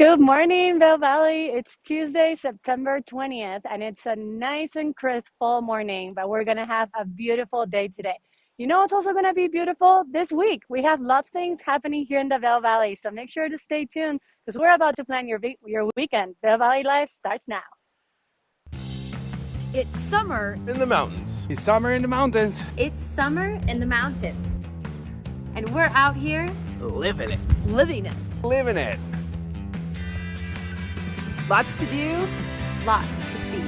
Good morning, Vail Valley. It's Tuesday, September 20th, and it's a nice and crisp fall morning, but we're going to have a beautiful day today. You know, it's also going to be beautiful this week. We have lots of things happening here in the Vail Valley, so make sure to stay tuned because we're about to plan your weekend. Vail Valley Life starts now. It's summer in the mountains. It's summer in the mountains. It's summer in the mountains. And we're out here living it. living it. Living it. Lots to do. lots to see.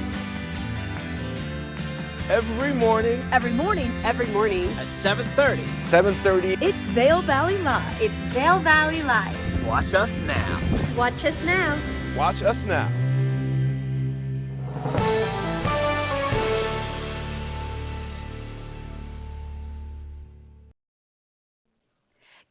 Every morning. Every morning. Every morning. At 7:30. 7:30. It's Vail Valley Live. It's Vail Valley Live. Watch us now. Watch us now. Watch us now.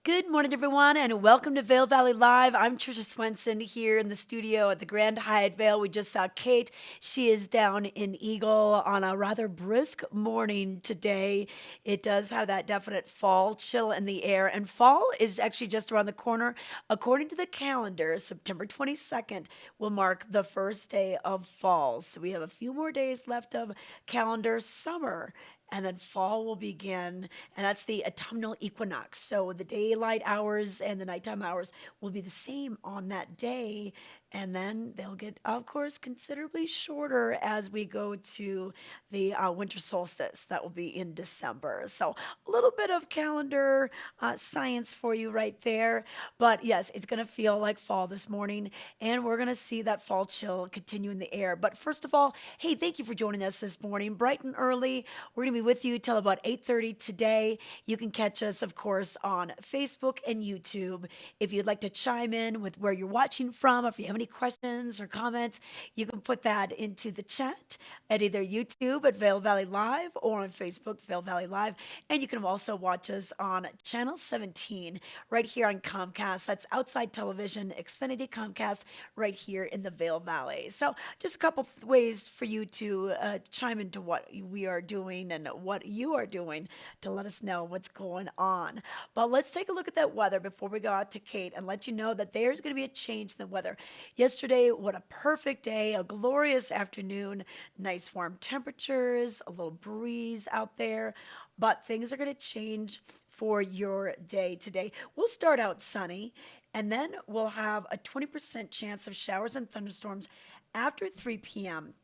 Good morning, everyone, and welcome to Vail Valley Live. I'm Trisha Swenson here in the studio at the Grand Hyatt Vail. We just saw Kate. She is down in Eagle on a rather brisk morning today. It does have that definite fall chill in the air, and fall is actually just around the corner. According to the calendar, September 22nd will mark the first day of fall. So we have a few more days left of calendar summer. And then fall will begin, and that's the autumnal equinox. So the daylight hours and the nighttime hours will be the same on that day, and then they'll get, of course, considerably shorter as we go to the winter solstice. That will be in December. So a little bit of calendar science for you right there. But yes, it's going to feel like fall this morning, and we're going to see that fall chill continue in the air. But first of all, hey, thank you for joining us this morning, bright and early. We're going to be with you till about 8:30 today. You can catch us, of course, on Facebook and YouTube. If you'd like to chime in with where you're watching from, if you have any questions or comments, you can put that into the chat at either YouTube at Vail Valley Live or on Facebook, Vail Valley Live. And you can also watch us on Channel 17 right here on Comcast. That's Outside Television, Xfinity Comcast, right here in the Vail Valley. So just a couple ways for you to chime into what we are doing and what you are doing to let us know what's going on. But let's take a look at that weather before we go out to Kate and let you know that there's going to be a change in the weather. Yesterday, what a perfect day, a glorious afternoon, nice warm temperatures, a little breeze out there, but things are going to change for your day today. We'll start out sunny, and then we'll have a 20% chance of showers and thunderstorms after 3 p.m.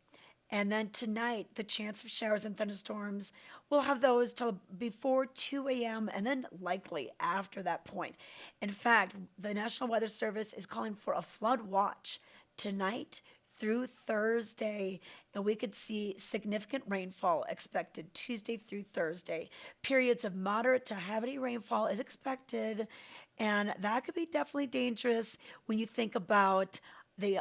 And then tonight, the chance of showers and thunderstorms, we'll have those till before 2 a.m. and then likely after that point. In fact, the National Weather Service is calling for a flood watch tonight through Thursday, and we could see significant rainfall expected Tuesday through Thursday. Periods of moderate to heavy rainfall is expected, and that could be definitely dangerous when you think about the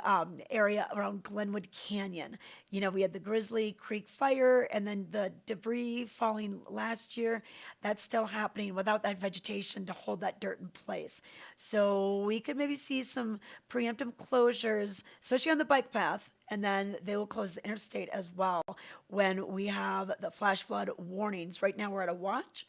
area around Glenwood Canyon. You know, we had the Grizzly Creek fire and then the debris falling last year. That's still happening without that vegetation to hold that dirt in place. So we could maybe see some preemptive closures, especially on the bike path, and then they will close the interstate as well when we have the flash flood warnings. Right now we're at a watch.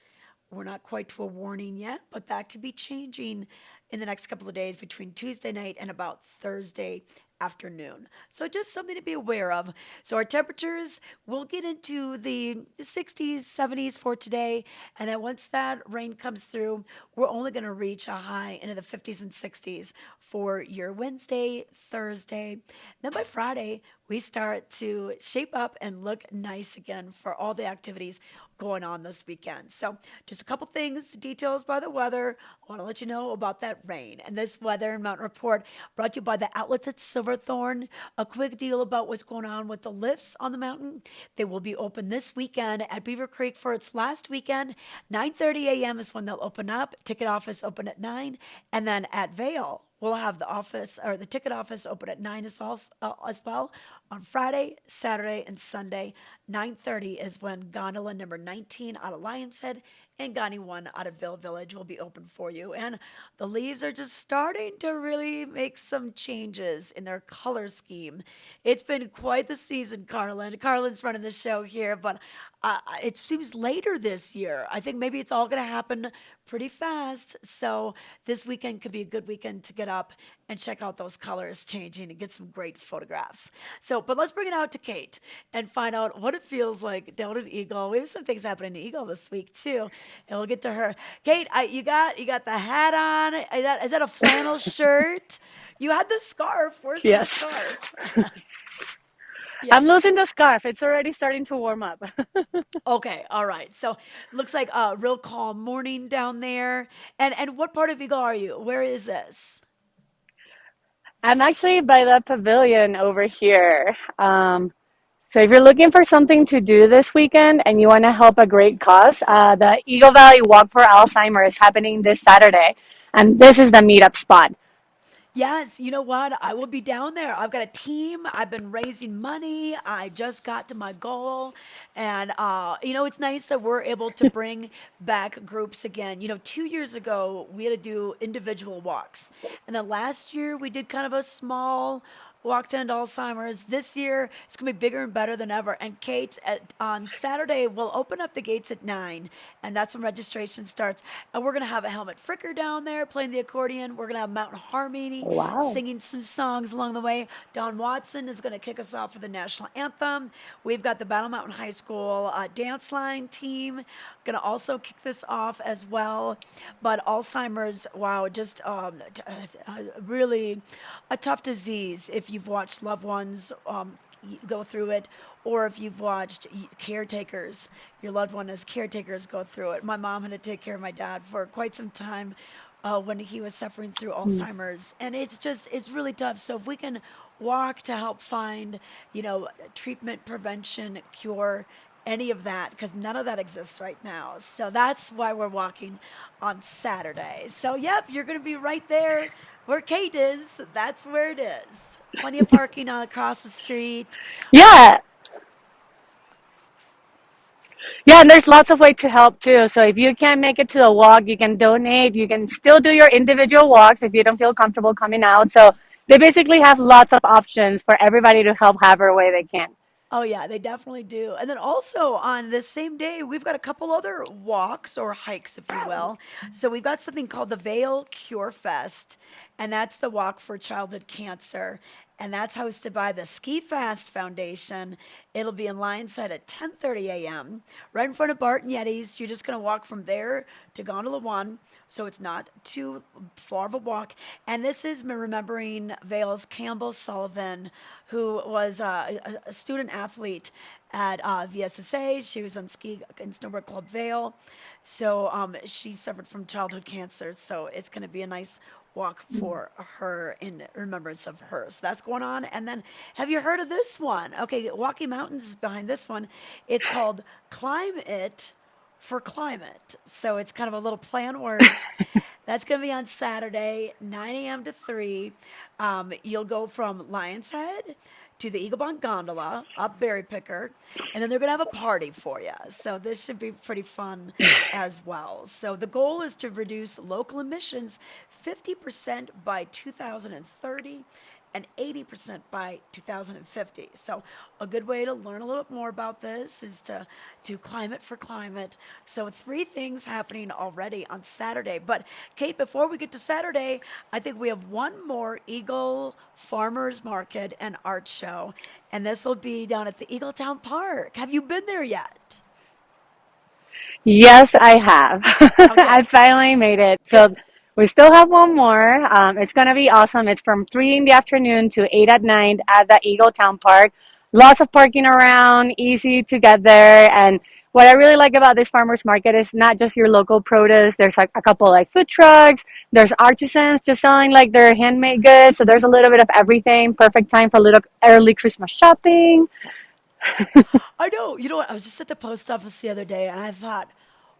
We're not quite to a warning yet, but that could be changing in the next couple of days between Tuesday night and about Thursday afternoon. So just something to be aware of. So our temperatures, we'll get into the 60s, 70s for today. And then once that rain comes through, we're only going to reach a high into the 50s and 60s for your Wednesday, Thursday. Then by Friday, we start to shape up and look nice again for all the activities going on this weekend. So just a couple things, details by the weather. I want to let you know about that rain. And this weather and mountain report brought to you by the outlets at Silverthorne. A quick deal about what's going on with the lifts on the mountain. They will be open this weekend at Beaver Creek for its last weekend. 9:30 a.m. is when they'll open up. Ticket office open at 9. And then at Vail, we'll have the office or the ticket office open at 9 as well on Friday, Saturday, and Sunday. 9:30 is when gondola number 19 out of Lions Head and Gani 1 out of Vail Village will be open for you. And the leaves are just starting to really make some changes in their color scheme. It's been quite the season, Carlin. Carlin's running the show here, but it seems later this year. I think maybe it's all going to happen pretty fast. So this weekend could be a good weekend to get up and check out those colors changing and get some great photographs. So, but let's bring it out to Kate and find out what it feels like down at Eagle. We have some things happening in Eagle this week too, and we'll get to her. Kate, you got the hat on. Is that a flannel shirt? You had the scarf. Where's the Yes. scarf? Yeah. I'm losing the scarf. It's already starting to warm up. Okay. All right. So looks like a real calm morning down there. And what part of Eagle are you? Where is this? I'm actually by the pavilion over here. So if you're looking for something to do this weekend and you want to help a great cause, the Eagle Valley Walk for Alzheimer is happening this Saturday, and this is the meetup spot. Yes, you know what? I will be down there. I've got a team. I've been raising money. I just got to my goal. And, it's nice that we're able to bring back groups again. 2 years ago, we had to do individual walks. And then last year, we did kind of a small walk to end Alzheimer's. This year, it's going to be bigger and better than ever. And Kate, on Saturday, we'll open up the gates at 9, and that's when registration starts. And we're going to have a Helmet Fricker down there playing the accordion. We're going to have Mountain Harmony Wow. singing some songs along the way. Don Watson is going to kick us off with the national anthem. We've got the Battle Mountain High School dance line team going to also kick this off as well. But Alzheimer's, wow, just really a tough disease if you've watched loved ones go through it, or if you've watched caretakers, your loved one as caretakers go through it. My mom had to take care of my dad for quite some time when he was suffering through Alzheimer's, and it's really tough. So if we can walk to help find, treatment, prevention, cure, any of that, because none of that exists right now. So that's why we're walking on Saturday. So, yep, you're going to be right there where Kate is. That's where it is. Plenty of parking all across the street. Yeah, yeah, and there's lots of ways to help too. So if you can't make it to the walk, you can donate. You can still do your individual walks if you don't feel comfortable coming out. So they basically have lots of options for everybody to help however way they can. Oh yeah, they definitely do. And then also on this same day, we've got a couple other walks or hikes, if you will. So we've got something called the Vail Cure Fest, and that's the walk for childhood cancer. And that's hosted by the Ski Fast Foundation. It'll be in Lionside at 10:30 a.m. right in front of Barton Yetis. You're just going to walk from there to Gondola One, so it's not too far of a walk. And this is remembering Vail's Campbell Sullivan, who was a student athlete at VSSA. She was on Ski and Snowboard Club Vail. So she suffered from childhood cancer. So it's going to be a nice walk for her in remembrance of her. So that's going on. And then, have you heard of this one? Okay, Walking Mountains is behind this one. It's called Climb It for Climate. So it's kind of a little play on words. That's going to be on Saturday, 9 a.m. to 3. You'll go from Lion's Head to the Eagle Bond Gondola up Berry Picker, and then they're going to have a party for you. So this should be pretty fun as well. So the goal is to reduce local emissions 50% by 2030 and 80% by 2050. So a good way to learn a little bit more about this is to climate for climate. So 3 things happening already on Saturday. But Kate, before we get to Saturday, I think we have one more Eagle Farmers Market and Art Show, and this will be down at the Eagletown Park. Have you been there yet? Yes, I have. Okay, I finally made it. good. So we still have one more. It's going to be awesome. It's from 3 in the afternoon to 8 at night at the Eagle Town Park. Lots of parking around, easy to get there. And what I really like about this farmers market is not just your local produce. There's like a couple like food trucks. There's artisans just selling like their handmade goods. So there's a little bit of everything. Perfect time for a little early Christmas shopping. I know. You know what? I was just at the post office the other day and I thought,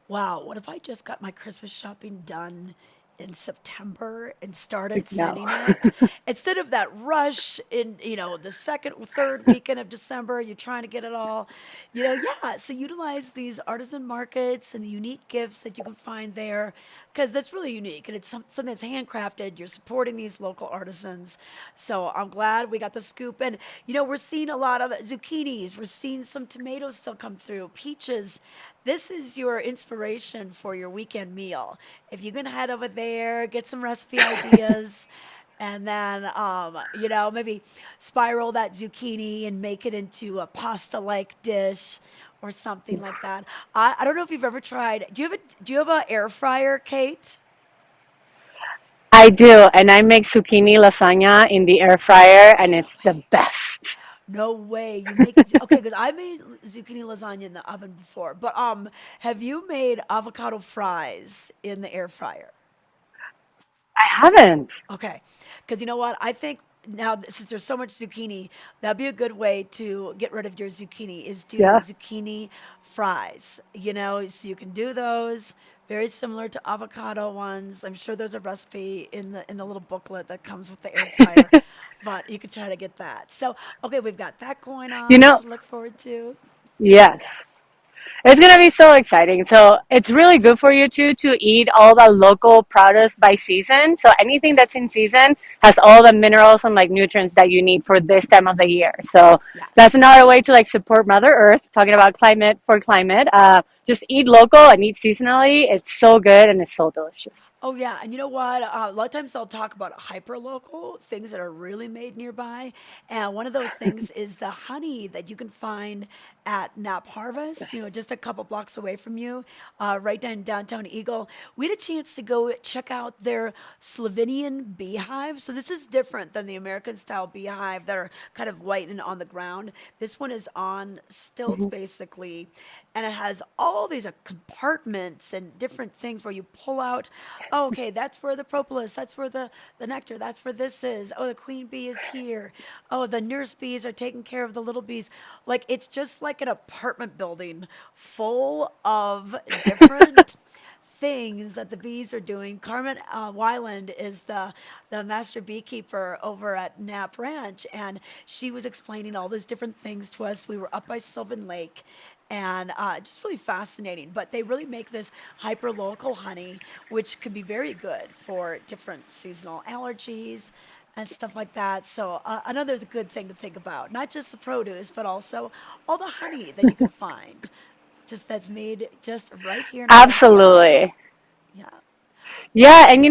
wow, what if I just got my Christmas shopping done in September and started No. sending it instead of that rush in, the second or third weekend of December, you're trying to get it all, yeah. So utilize these artisan markets and the unique gifts that you can find there because that's really unique and it's something that's handcrafted. You're supporting these local artisans. So I'm glad we got the scoop. And, we're seeing a lot of zucchinis. We're seeing some tomatoes still come through, peaches. This is your inspiration for your weekend meal. If you can head over there, get some recipe ideas, And then, maybe spiral that zucchini and make it into a pasta-like dish or something like that. I don't know if you've ever tried. Do you have an air fryer, Kate? I do, and I make zucchini lasagna in the air fryer, and it's the best. No way. You make it. Okay, because I made zucchini lasagna in the oven before. But have you made avocado fries in the air fryer? I haven't. Okay, because you know what? I think now since there's so much zucchini, that'd be a good way to get rid of your zucchini is do Yeah. zucchini fries. So you can do those very similar to avocado ones. I'm sure there's a recipe in the little booklet that comes with the air fryer, but you could try to get that. So, okay, we've got that going You on know, to look forward to. yes. It's gonna be so exciting. So it's really good for you too to eat all the local produce by season. So anything that's in season has all the minerals and like nutrients that you need for this time of the year. So that's Yes. another way to like support Mother Earth. Talking about climate for climate. Just eat local and eat seasonally. It's so good and it's so delicious. Oh yeah, and you know what? A lot of times they'll talk about hyper local things that are really made nearby, and one of those things is the honey that you can find at Nap Harvest. Just a couple blocks away from you, right down downtown Eagle. We had a chance to go check out their Slovenian beehive. So this is different than the American style beehive that are kind of white and on the ground. This one is on stilts basically, and it has all these compartments and different things where you pull out. Oh, okay, that's where the propolis, that's where the nectar, that's where this is. Oh, the queen bee is here. Oh, the nurse bees are taking care of the little bees. Like it's just like an apartment building full of different things that the bees are doing. Carmen Weiland is the master beekeeper over at Knapp Ranch, and she was explaining all these different things to us. We were up by Sylvan Lake, and just really fascinating. But they really make this hyper local honey, which can be very good for different seasonal allergies and stuff like that. So another good thing to think about, not just the produce, but also all the honey that you can find, just that's made just right here in our backyard. Absolutely. Yeah. Yeah, and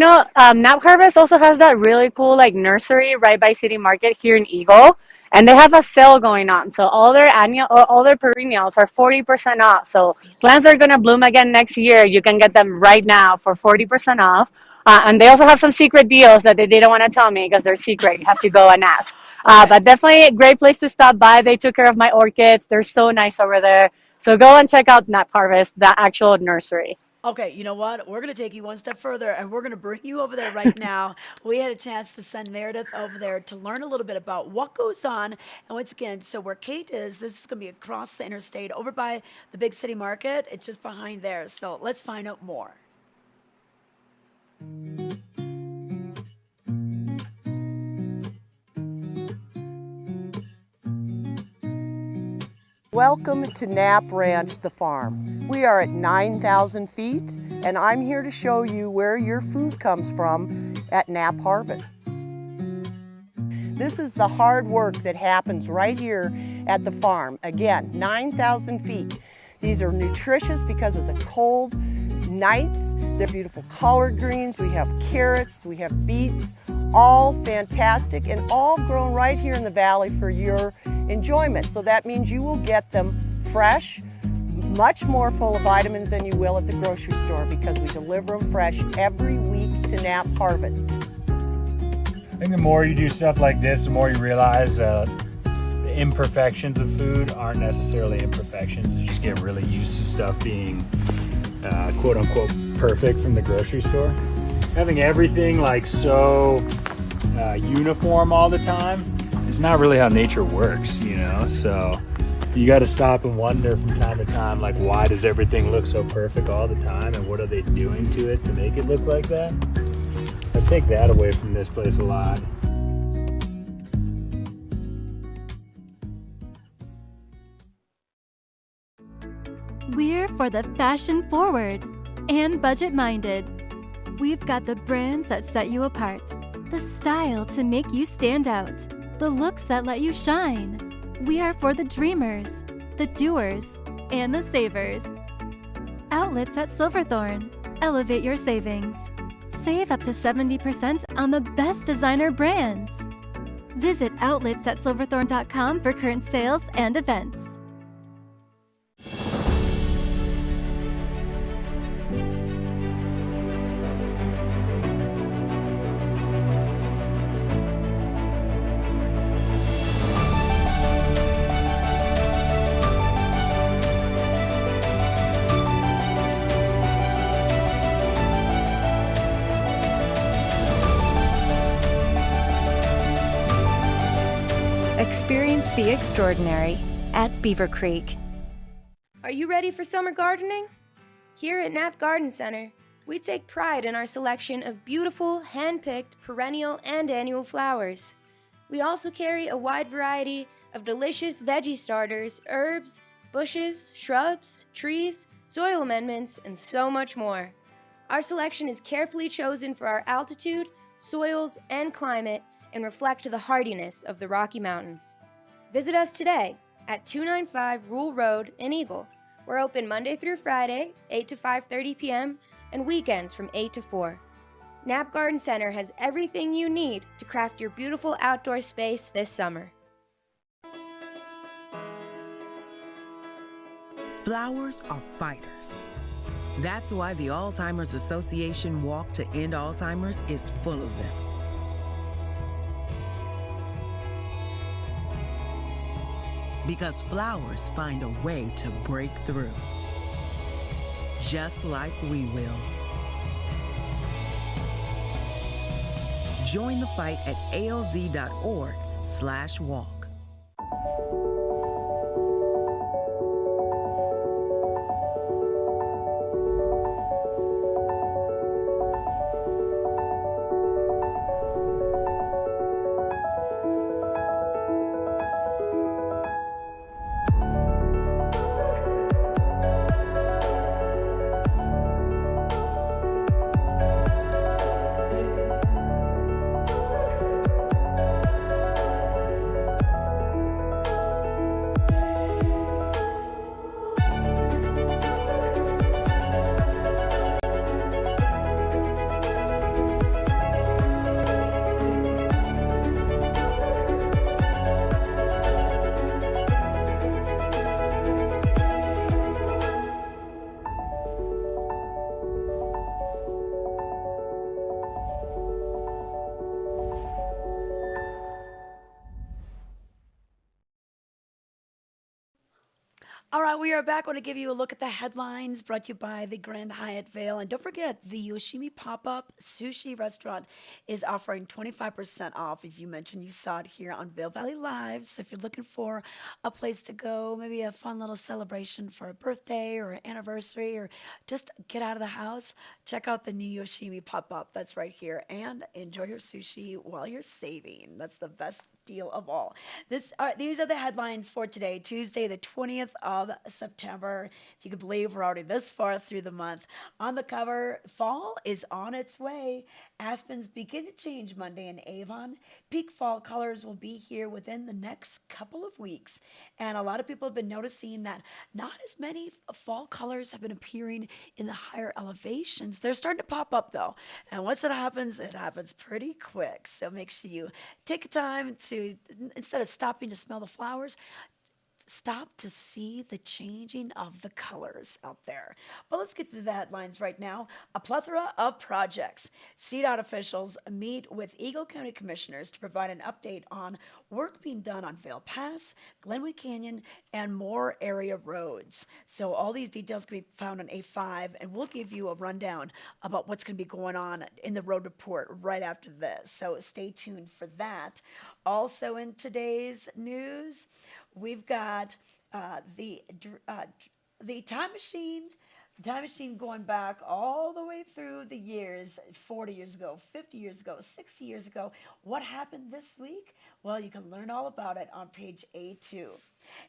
Nap Harvest also has that really cool like nursery right by City Market here in Eagle, and they have a sale going on. So all their perennials are 40% off. So plants are gonna bloom again next year. You can get them right now for 40% off. And they also have some secret deals that they didn't want to tell me because they're secret. You have to go and ask. Okay. But definitely a great place to stop by. They took care of my orchids. They're so nice over there. So go and check out Nap Harvest, the actual nursery. Okay, you know what? We're going to take you one step further and we're going to bring you over there right now. We had a chance to send Meredith over there to learn a little bit about what goes on. And once again, so where Kate is, this is going to be across the interstate over by the big city market. It's just behind there. So let's find out more. Welcome to Knapp Ranch, the farm. We are at 9,000 feet, and I'm here to show you where your food comes from at Knapp Harvest. This is the hard work that happens right here at the farm. Again, 9,000 feet. These are nutritious because of the cold nights. They're beautiful collard greens. We have carrots, we have beets, all fantastic and all grown right here in the valley for your enjoyment. So that means you will get them fresh, much more full of vitamins than you will at the grocery store because we deliver them fresh every week to Knapp Harvest. I think the more you do stuff like this, the more you realize the imperfections of food aren't necessarily imperfections. You just get really used to stuff being quote unquote perfect from the grocery store. Having everything like so uniform all the time is not really how nature works, so you got to stop and wonder from time to time, like, why does everything look so perfect all the time and what are they doing to it to make it look like that? I take that away from this place a lot. We're for the fashion forward and budget minded. We've got the brands that set you apart, the style to make you stand out, the looks that let you shine. We are for the dreamers, the doers, and the savers. Outlets at Silverthorne. Elevate your savings. Save up to 70% on the best designer brands. Visit outlets at silverthorne.com for current sales and events. Experience the extraordinary at Beaver Creek. Are you ready for summer gardening? Here at Knapp Garden Center, we take pride in our selection of beautiful, hand-picked, perennial and annual flowers. We also carry a wide variety of delicious veggie starters, herbs, bushes, shrubs, trees, soil amendments, and so much more. Our selection is carefully chosen for our altitude, soils, and climate and reflect the hardiness of the Rocky Mountains. Visit us today at 295 Rule Road in Eagle. We're open Monday through Friday, 8 to 5:30 p.m., and weekends from 8 to 4. Knapp Garden Center has everything you need to craft your beautiful outdoor space this summer. Flowers are fighters. That's why the Alzheimer's Association Walk to End Alzheimer's is full of them. Because flowers find a way to break through. Just like we will. Join the fight at alz.org/walk. All right, we are back. I want to give you a look at the headlines brought to you by the Grand Hyatt Vail. And don't forget, the Yoshimi Pop-Up Sushi Restaurant is offering 25% off if you mention you saw it here on Vail Valley Live. So if you're looking for a place to go, maybe a fun little celebration for a birthday or an anniversary, or just get out of the house, check out the new Yoshimi Pop-Up. That's right here. And enjoy your sushi while you're saving. That's the best deal of all. These are the headlines for today, Tuesday, the 20th of September. If you can believe we're already this far through the month. On the cover, fall is on its way. Aspens begin to change Monday in Avon. Peak fall colors will be here within the next couple of weeks. And a lot of people have been noticing that not as many fall colors have been appearing in the higher elevations. They're starting to pop up though. And once it happens pretty quick. So make sure you take time to, instead of stopping to smell the flowers, stop to see the changing of the colors out there. But let's get to the headlines right now. A plethora of projects. CDOT officials meet with Eagle County commissioners to provide an update on work being done on Vail Pass, Glenwood Canyon, and more area roads. So all these details can be found on A5, and we'll give you a rundown about what's going to be going on in the road report right after this. So stay tuned for that. Also in today's news, we've got the time machine going back all the way through the years, 40 years ago, 50 years ago, 60 years ago. What happened this week? Well, you can learn all about it on page A2.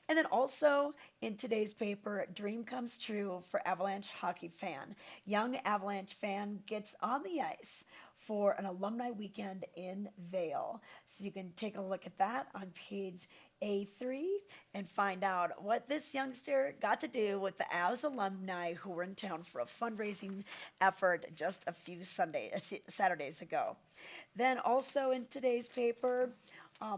And then also in today's paper, dream comes true for Avalanche hockey fan. Young Avalanche fan gets on the ice for an alumni weekend in Vail. So you can take a look at that on page A3 and find out what this youngster got to do with the AS alumni who were in town for a fundraising effort just a few Saturdays ago. Then also in today's paper, a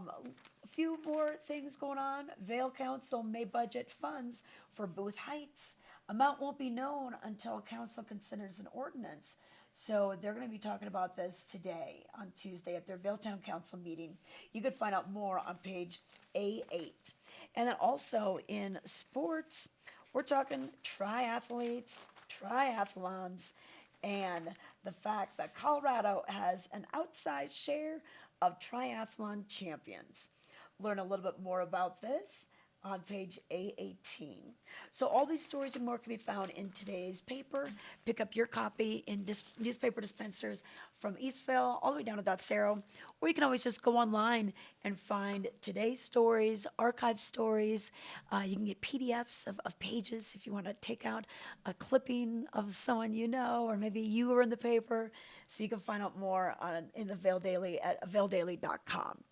few more things going on. Vail Council may budget funds for Booth Heights. Amount won't be known until council considers an ordinance. So they're going to be talking about this today on Tuesday at their Vailtown Council meeting. You can find out more on page A8. And then also in sports, we're talking triathletes, triathlons, and the fact that Colorado has an outsized share of triathlon champions. Learn a little bit more about this on page A18. So all these stories and more can be found in today's paper. Pick up your copy in newspaper dispensers from Eastville all the way down to Dotsero, or you can always just go online and find today's stories, archive stories. You can get PDFs of pages if you want to take out a clipping of someone you know, or maybe you were in the paper. So you can find out more in the Vail Daily at vaildaily.com.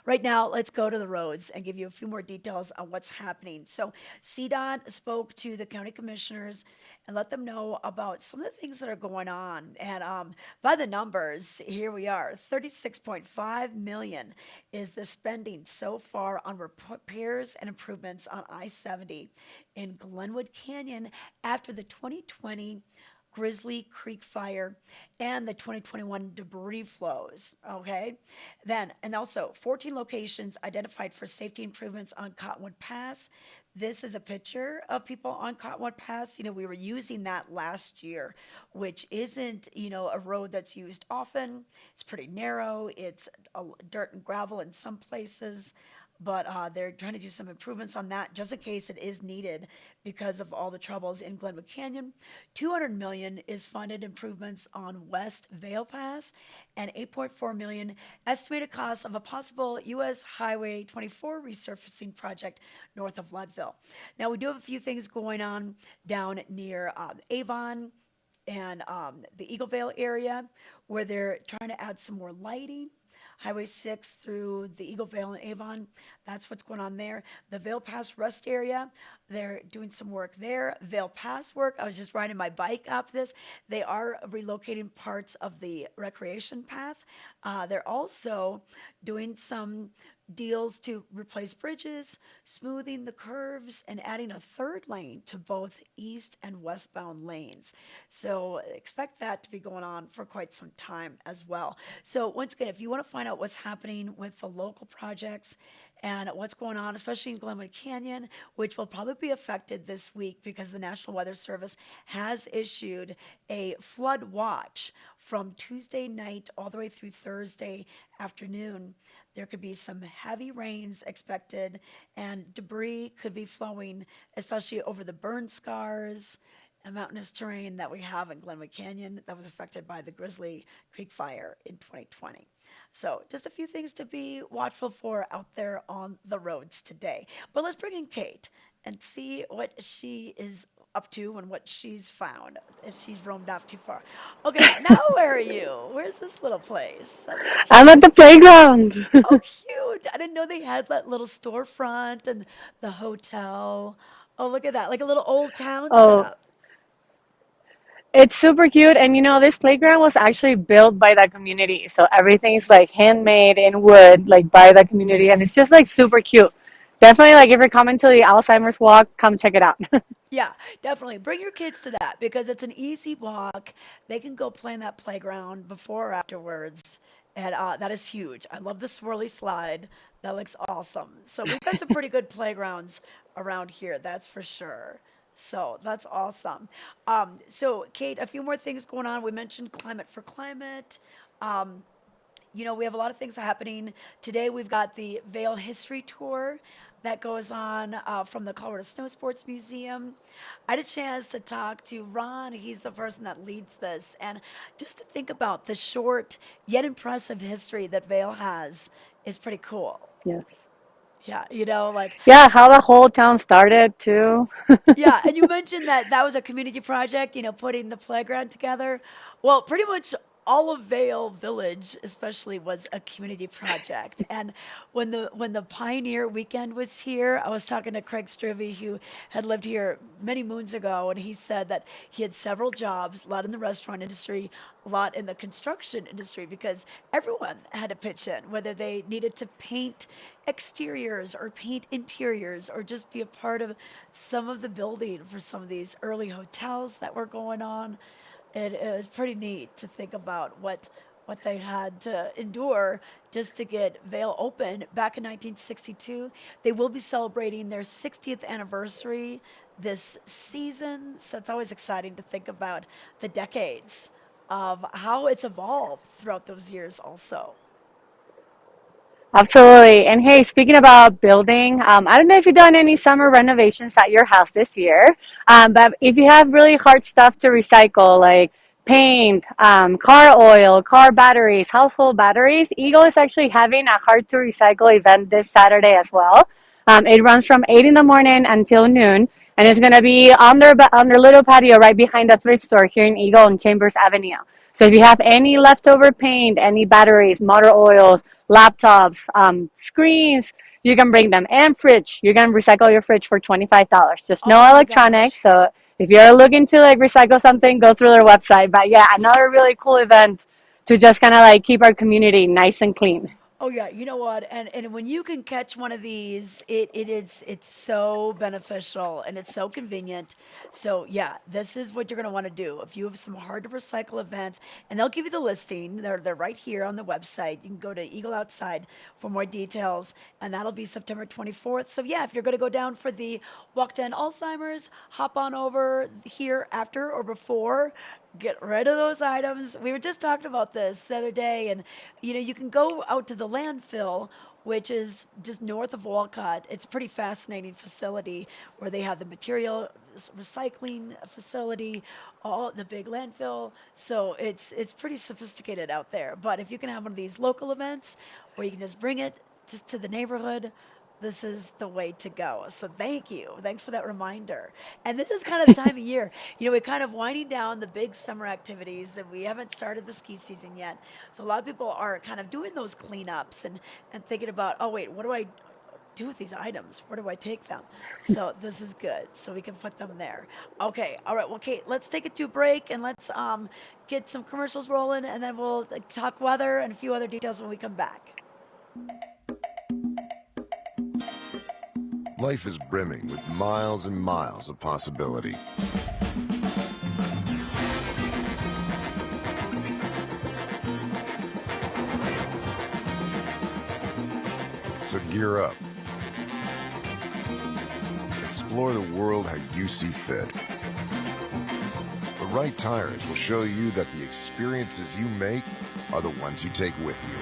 Right now, let's go to the roads and give you a few more details on what's happening. So CDOT spoke to the county commissioners and let them know about some of the things that are going on. And by the numbers, here we are, 36.5 million is the spending so far on repairs and improvements on I-70 in Glenwood Canyon after the 2020 Grizzly Creek fire and the 2021 debris flows. Okay. Then, and also 14 locations identified for safety improvements on Cottonwood Pass. This is a picture of people on Cottonwood Pass. We were using that last year, which isn't, a road that's used often. It's pretty narrow. It's dirt and gravel in some places. But they're trying to do some improvements on that just in case it is needed because of all the troubles in Glenwood Canyon. 200 million is funded improvements on West Vail Pass, and 8.4 million estimated cost of a possible U.S. Highway 24 resurfacing project north of Leadville. Now we do have a few things going on down near Avon and the Eagle Vale area where they're trying to add some more lighting. Highway 6 through the Eagle Vale and Avon. That's what's going on there. The Vail Pass Rest area, they're doing some work there. Vail Pass work, I was just riding my bike up this. They are relocating parts of the recreation path. They're also doing some deals to replace bridges, smoothing the curves, and adding a third lane to both east and westbound lanes. So expect that to be going on for quite some time as well. So once again, if you want to find out what's happening with the local projects and what's going on, especially in Glenwood Canyon, which will probably be affected this week because the National Weather Service has issued a flood watch from Tuesday night all the way through Thursday afternoon. There could be some heavy rains expected, and debris could be flowing, especially over the burn scars and mountainous terrain that we have in Glenwood Canyon that was affected by the Grizzly Creek fire in 2020. So just a few things to be watchful for out there on the roads today. But let's bring in Kate and see what she is up to and what she's found if she's roamed off too far. Okay, now where are you? Where's this little place? That looks I'm at the cute. playground. Oh, cute. I didn't know they had that little storefront and the hotel. Oh, look at that. Like a little old town Oh, setup. it's super cute. And this playground was actually built by the community. So everything's like handmade in wood, like by the community. And it's just like super cute. Definitely, like if you're coming to the Alzheimer's walk, come check it out. Yeah, definitely. Bring your kids to that because it's an easy walk. They can go play in that playground before or afterwards. And that is huge. I love the swirly slide. That looks awesome. So we've got some pretty good playgrounds around here, that's for sure. So that's awesome. So, Kate, a few more things going on. We mentioned Climate for Climate. Um, we have a lot of things happening. Today we've got the Vail History Tour that goes on from the Colorado Snow Sports Museum. I had a chance to talk to Ron. He's the person that leads this. And just to think about the short yet impressive history that Vail has is pretty cool. Yes. Yeah, like, Yeah, how the whole town started too. yeah, and you mentioned that that was a community project, putting the playground together. Well, pretty much all of Vail Village, especially, was a community project. And when the Pioneer Weekend was here, I was talking to Craig Strivey, who had lived here many moons ago, and he said that he had several jobs, a lot in the restaurant industry, a lot in the construction industry, because everyone had to pitch in, whether they needed to paint exteriors or paint interiors or just be a part of some of the building for some of these early hotels that were going on. It was pretty neat to think about what they had to endure just to get Vail open back in 1962. They will be celebrating their 60th anniversary this season, so it's always exciting to think about the decades of how it's evolved throughout those years also. Absolutely. And hey, speaking about building, I don't know if you've done any summer renovations at your house this year, but if you have really hard stuff to recycle, like paint, car oil, car batteries, household batteries, Eagle is actually having a hard to recycle event this Saturday as well. It runs from 8 in the morning until noon, and it's going to be on their little patio right behind the thrift store here in Eagle on Chambers Avenue. So if you have any leftover paint, any batteries, motor oils, laptops, screens, you can bring them. And fridge, you can recycle your fridge for $25. Just no electronics. So if you're looking to like recycle something, go through their website. But yeah, another really cool event to just kind of like keep our community nice and clean. Oh yeah, you know what? And when you can catch one of these, it's so beneficial and it's so convenient. So yeah, this is what you're gonna want to do. If you have some hard to recycle events, and they'll give you the listing. They're right here on the website. You can go to Eagle Outside for more details, and that'll be September 24th. So yeah, if you're gonna go down for the Walk to End Alzheimer's, hop on over here after or before. Get rid of those items. We were just talking about this the other day, and you can go out to the landfill, which is just north of Walcott. It's a pretty fascinating facility where they have the material recycling facility, all the big landfill. So it's pretty sophisticated out there. But if you can have one of these local events where you can just bring it just to the neighborhood, this is the way to go. So thank you. Thanks for that reminder. And this is kind of the time of year. We're kind of winding down the big summer activities, and we haven't started the ski season yet. So a lot of people are kind of doing those cleanups and thinking about, oh, wait, what do I do with these items? Where do I take them? So this is good. So we can put them there. Okay. All right. Well, Kate, let's take it to a break, and let's get some commercials rolling, and then we'll talk weather and a few other details when we come back. Life is brimming with miles and miles of possibility. So gear up. Explore the world how you see fit. The right tires will show you that the experiences you make are the ones you take with you.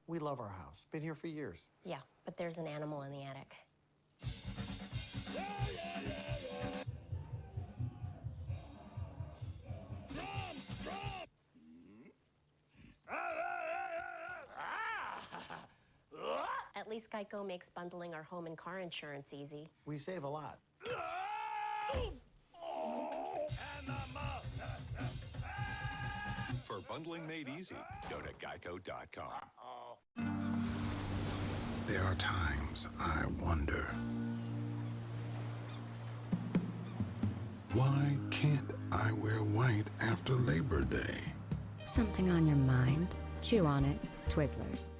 We love our house. Been here for years. Yeah, but there's an animal in the attic. At least Geico makes bundling our home and car insurance easy. We save a lot. For bundling made easy, go to geico.com. There are times I wonder, why can't I wear white after Labor Day? Something on your mind? Chew on it. Twizzlers.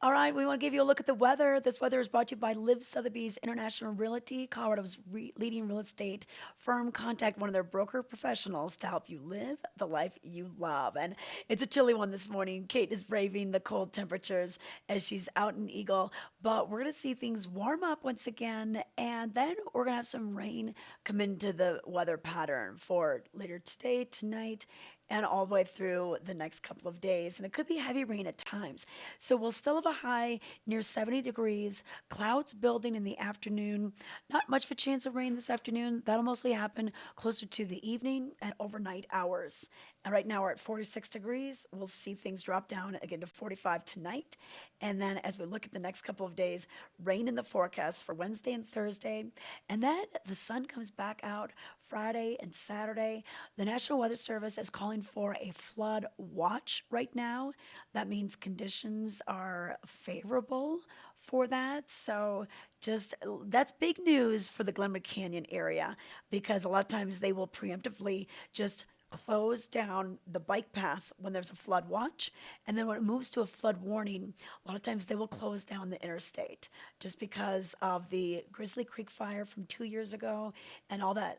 All right, we want to give you a look at the weather. This weather is brought to you by Live Sotheby's International Realty, Colorado's leading real estate firm. Contact one of their broker professionals to help you live the life you love. And it's a chilly one this morning. Kate is braving the cold temperatures as she's out in Eagle, but we're going to see things warm up once again, and then we're going to have some rain come into the weather pattern for later today, tonight, and all the way through the next couple of days. And it could be heavy rain at times. So we'll still have a high near 70 degrees, clouds building in the afternoon. Not much of a chance of rain this afternoon. That'll mostly happen closer to the evening and overnight hours. And right now we're at 46 degrees. We'll see things drop down again to 45 tonight. And then as we look at the next couple of days, rain in the forecast for Wednesday and Thursday. And then the sun comes back out Friday and Saturday. The National Weather Service is calling for a flood watch right now. That means conditions are favorable for that. So just that's big news for the Glenwood Canyon area because a lot of times they will preemptively just close down the bike path when there's a flood watch. And then when it moves to a flood warning, a lot of times they will close down the interstate just because of the Grizzly Creek fire from 2 years ago and all that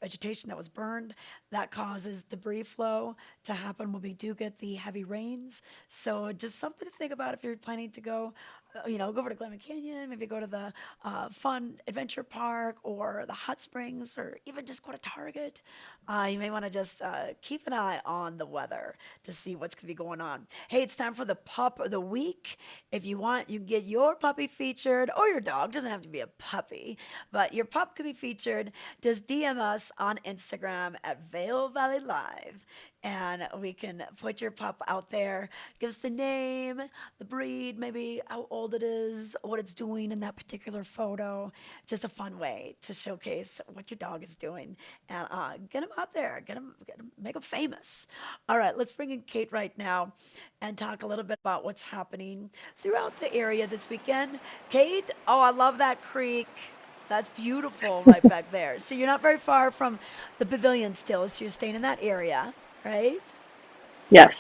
vegetation that was burned. That causes debris flow to happen when we do get the heavy rains. So just something to think about if you're planning to go go over to Glenwood Canyon, maybe go to the fun adventure park or the hot springs, or even just go to Target. You may want to just keep an eye on the weather to see what's going to be going on. Hey, it's time for the pup of the week. If you want, you can get your puppy featured, or your dog. Doesn't have to be a puppy, but your pup could be featured. Just DM us on Instagram at Vail Valley Live, and we can put your pup out there. Give us the name, the breed, maybe how old it is, what it's doing in that particular photo. Just a fun way to showcase what your dog is doing and get them out there, make them famous. All right, let's bring in Kate right now and talk a little bit about what's happening throughout the area this weekend. Kate, oh, I love that creek. That's beautiful right back there. So you're not very far from the pavilion still, so you're staying in that area, right? Yes.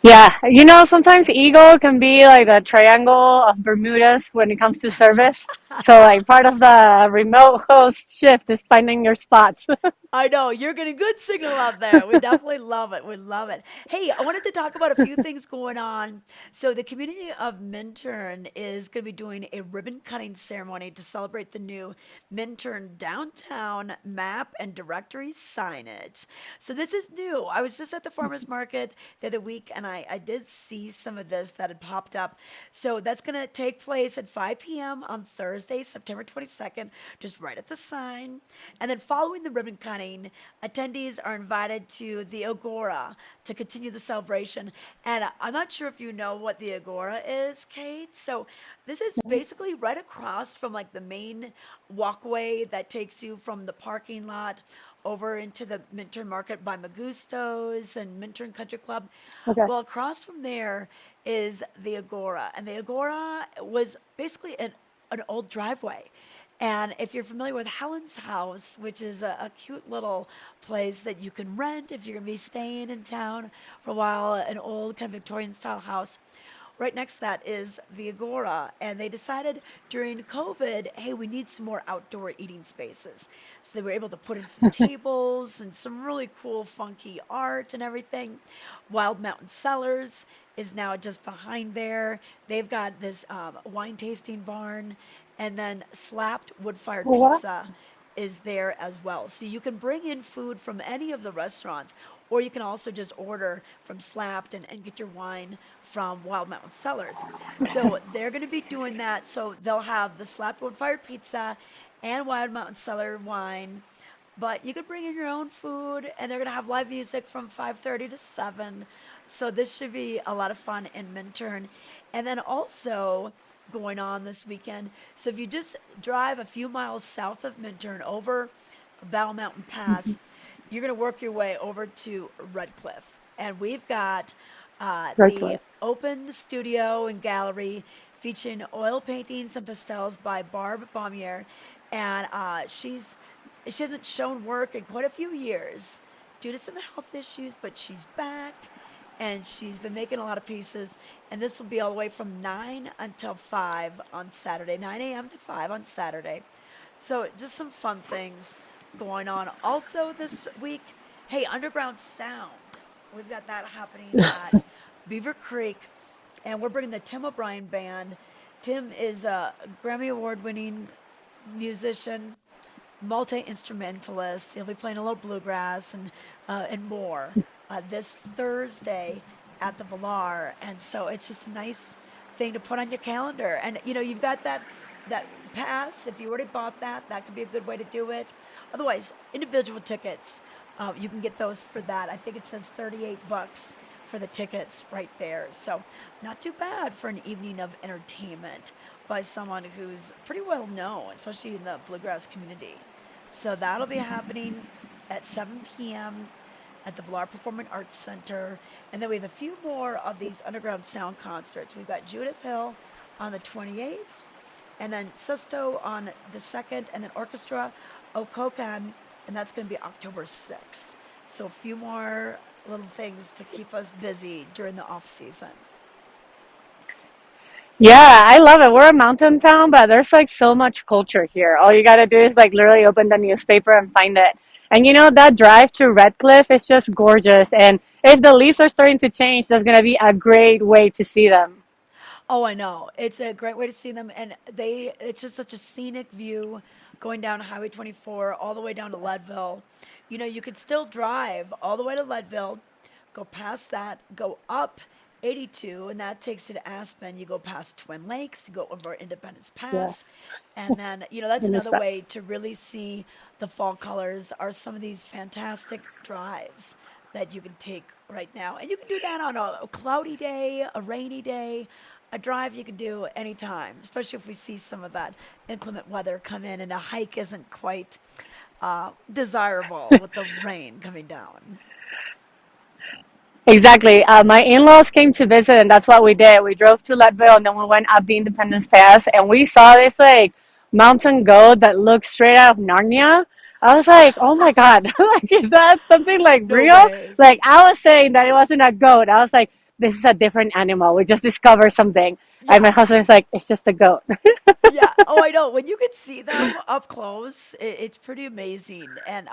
Yeah, sometimes Eagle can be like the triangle of Bermudas when it comes to service. So, like, part of the remote host shift is finding your spots. I know, you're getting good signal out there. We definitely love it. We love it. Hey, I wanted to talk about a few things going on. So the community of Minturn is going to be doing a ribbon cutting ceremony to celebrate the new Minturn downtown map and directory signage. So this is new. I was just at the farmer's market the other week and I did see some of this that had popped up. So that's going to take place at 5 p.m. on Thursday, September 22nd, just right at the sign. And then following the ribbon cutting, attendees are invited to the Agora to continue the celebration. And I'm not sure if you know what the Agora is, Kate. So this is basically right across from like the main walkway that takes you from the parking lot over into the Minturn Market by Magusto's and Minturn Country Club. Okay. Well, across from there is the Agora. And the Agora was basically an old driveway. And if you're familiar with Helen's House, which is a cute little place that you can rent if you're going to be staying in town for a while, an old kind of Victorian style house, right next to that is the Agora. And they decided during COVID, hey, we need some more outdoor eating spaces. So they were able to put in some tables and some really cool, funky art and everything. Wild Mountain Cellars is now just behind there. They've got this wine tasting barn. And then Slapped Wood-Fired What? Pizza is there as well. So you can bring in food from any of the restaurants, or you can also just order from Slapped and get your wine from Wild Mountain Cellars. So they're going to be doing that. So they'll have the Slapped Wood-Fired Pizza and Wild Mountain Cellar wine. But you could bring in your own food, and they're going to have live music from 5:30 to 7. So this should be a lot of fun in Minturn. And then also going on this weekend. So if you just drive a few miles south of Minturn over Battle Mountain Pass, you're going to work your way over to Red Cliff. And we've got the open studio and gallery featuring oil paintings and pastels by Barb Baumier. And she hasn't shown work in quite a few years due to some health issues, but she's back. and she's been making a lot of pieces. And this will be all the way from 9 until 5 on Saturday, 9 a.m. to 5 on Saturday. So just some fun things going on. Also this week, hey, Underground Sound. We've got that happening at Beaver Creek, and we're bringing the Tim O'Brien Band. Tim is a Grammy Award-winning musician, multi-instrumentalist. He'll be playing a little bluegrass and more this Thursday at the Valar, and so it's just a nice thing to put on your calendar. And you know, you've got that pass. If you already bought that, that could be a good way to do it. Otherwise, individual tickets, you can get those for that. I think it says $38 for the tickets right there. So not too bad for an evening of entertainment by someone who's pretty well known, especially in the bluegrass community. So that'll be happening at 7 p.m. at the Villar Performing Arts Center. And then we have a few more of these underground sound concerts. We've got Judith Hill on the 28th, and then Sesto on the 2nd, and then Orchestra Okokan, and that's going to be October 6th. So a few more little things to keep us busy during the off season. Yeah, I love it. We're a mountain town, but there's like so much culture here. All you gotta do is like literally open the newspaper and find it. And you know, that drive to Redcliffe is just gorgeous. And if the leaves are starting to change, that's gonna be a great way to see them. Oh, I know. It's a great way to see them, and it's just such a scenic view going down Highway 24 all the way down to Leadville. You know, you could still drive all the way to Leadville, go past that, go up 82, and that takes you to Aspen. You go past Twin Lakes, you go over Independence Yeah. Pass, and then, you know, that's And it's another fun. way to really see the fall colors are some of these fantastic drives that you can take right now. And you can do that on a cloudy day, a rainy day, a drive you can do anytime, especially if we see some of that inclement weather come in and a hike isn't quite desirable with the rain coming down. Exactly. My in-laws came to visit, and that's what we did. We drove to Leadville, and then we went up the Independence Pass, and we saw this like mountain goat that looked straight out of Narnia. I was like, oh my God, like, is that something like No real? way. Like, I was saying that it wasn't a goat. I was like, this is a different animal. We just discovered something. And Yeah. my husband is like, it's just a goat. Yeah. Oh, I know. When you can see them up close, it's pretty amazing. And